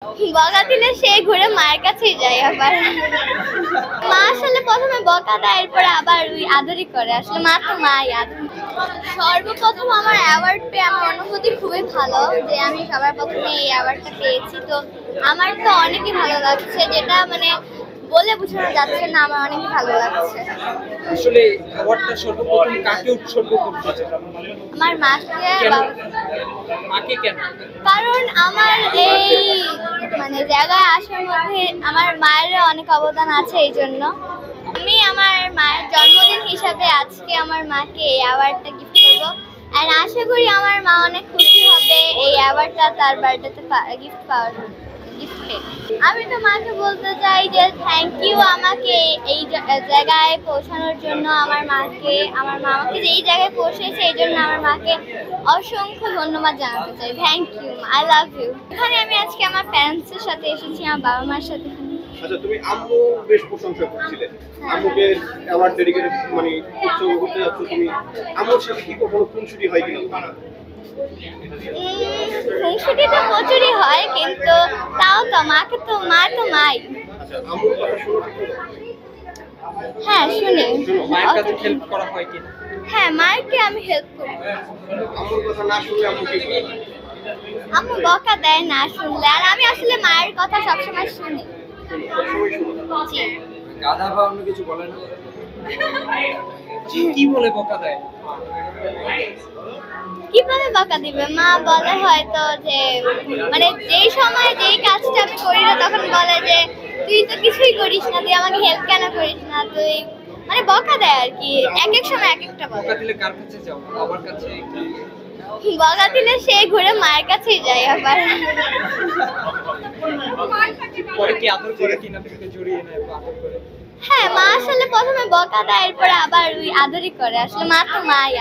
বকা দিলে সে ঘুরে মায়ের কাছেই যায় আবার। মা আসলে প্রথমে বকা দেয়, এরপরে আবার আদরই করে। আসলে মা তো মাই। সর্বপ্রথম আমার অ্যাওয়ার্ড পেয়ে আমার অনুভূতি খুবই ভালো, যে আমি সবার প্রথমে এই অ্যাওয়ার্ডটা পেয়েছি। তো আমার তো অনেকই ভালো লাগছে, যেটা মানে বলে বোঝানো যাচ্ছে না, আমার অনেক ভালো লাগছে। আসলে অ্যাওয়ার্ডটা সর্বপ্রথম কাকে উৎসর্গ করতে চান? আমার মাকে। মাকে কেন? কারণ আমার এই মানে জায়গায় আসার মধ্যে আমার মায়ের অনেক অবদান আছে, এই জন্য আমি আমার মায়ের জন্মদিন হিসাবে আজকে আমার মাকে এই অ্যাওয়ার্ডটা গিফট করবো। আর আশা করি আমার মা অনেক খুশি হবে এই অ্যাওয়ার্ডটা তার বার্থডেতে গিফট পাওয়ার গিফটে। আমি তো মাকে বলতে চাই যে থ্যাংক ইউ আমাকে এই জায়গায় পৌঁছানোর জন্য। আমার মা আমাকে যেই জায়গায় পৌঁছেছে এই জন্য আমার মাকে অসংখ্য ধন্যবাদ জানাতে চাই। Thank you, I love you. এখানে আমি আজকে আমার প্যারেন্টসের সাথে এসেছি, আমার বাবা মার সাথে। আচ্ছা, তুমি আম্মু বেশ প্রশংসা করছিলে, আম্মুকে অ্যাওয়ার্ড ডেডিকেটেড মানে উৎসর্গ করতে যাচ্ছ তুমি, আম্মুর সাথে কি কখনো খুনসুটি হয় কিনা? খুনসুটি তো প্রচুরই হয়, কিন্তু তাও তো মাকে তো মা তো মাই। আচ্ছা, আম্মুর কথা শোনো ঠিক মতো? হ্যাঁ, শুনি। মায়ের কাছে হেল্প করা হয় কিনা? হ্যাঁ, মাকে আমি হেল্প করি। আম্মুর কথা না শুনলে আম্মু কি করে? আম্মু বকা দেয় না শুনলে, আর আমি আসলে মায়ের কথা সবসময় শুনি। সবসময় শুনো? জি। গাধা বা অন্য কিছু বলে না? কি বলে বকা দেয়? কিভাবে বকা দিবে? মা বলে হয়তো যে মানে যেই সময় যেই কাজটা আমি করি না তখন বলে যে তুই তো কিছুই করিস না, তুই আমাকে হেল্প কেন করিস না, তুই মানে বকা দেয় আর কি। এক এক সময় এক একটা বকা দিলে কার কাছে যাও? বাবার কাছে? বকা দিলে সে ঘুরে মায়ের কাছেই যায় আবার। পরে কি আদর করে কিনা থেকে জড়িয়ে নেয় বা আদর করে? হ্যাঁ, মা আসলে প্রথমে বকা দেয়, এরপরে আবার আদরই করে। আসলে মা তো মাই।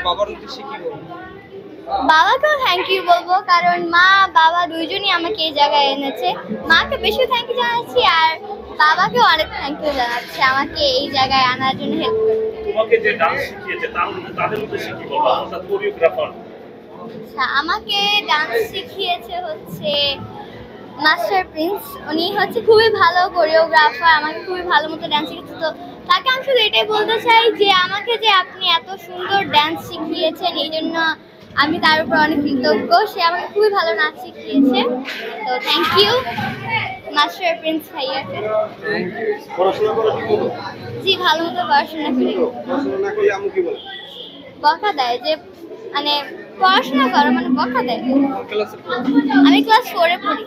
বাবার উদ্দেশ্যে কি বলবো? বাবাকেও থ্যাংক ইউ বলবো, কারণ মা বাবা দুইজনই আমাকে এই জায়গায় এনেছে। মাকে বেশি থ্যাংক ইউ জানাচ্ছি, আর বাবাকেও অনেক থ্যাংক ইউ জানাচ্ছি আমাকে এই জায়গায় আনার জন্য হেল্প করতে। তোমাকে যে ডান্স শিখিয়েছে তাদের উদ্দেশ্যে কি বলবো? অর্থাৎ কোরিওগ্রাফার। আচ্ছা, আমাকে ডান্স শিখিয়েছে হচ্ছে মাস্টার প্রিন্স। উনি হচ্ছে খুবই ভালো কোরিওগ্রাফার, আমাকে খুবই ভালো মতো ডান্স শিখিয়েছে। তো তাকে আমি শুধু এটাই বলতে চাই যে আমাকে যে আপনি এত সুন্দর ডান্স শিখিয়েছেন, এই জন্য আমি তার উপর অনেক কৃতজ্ঞ। সে আমাকে খুবই ভালো নাচ শিখিয়েছে। তো থ্যাংক ইউ মাস্টার প্রিন্স ভাইয়াকে। পড়াশোনা করো ঠিক মতো? জি, ভালো মতো পড়াশোনা করি। পড়াশোনা না করলে আম্মু কি বলে? বকা দেয়, যে মানে পড়াশোনা করো মানে বকা দেয়। ক্লাসে? আমি ক্লাস 4-এ পড়ি।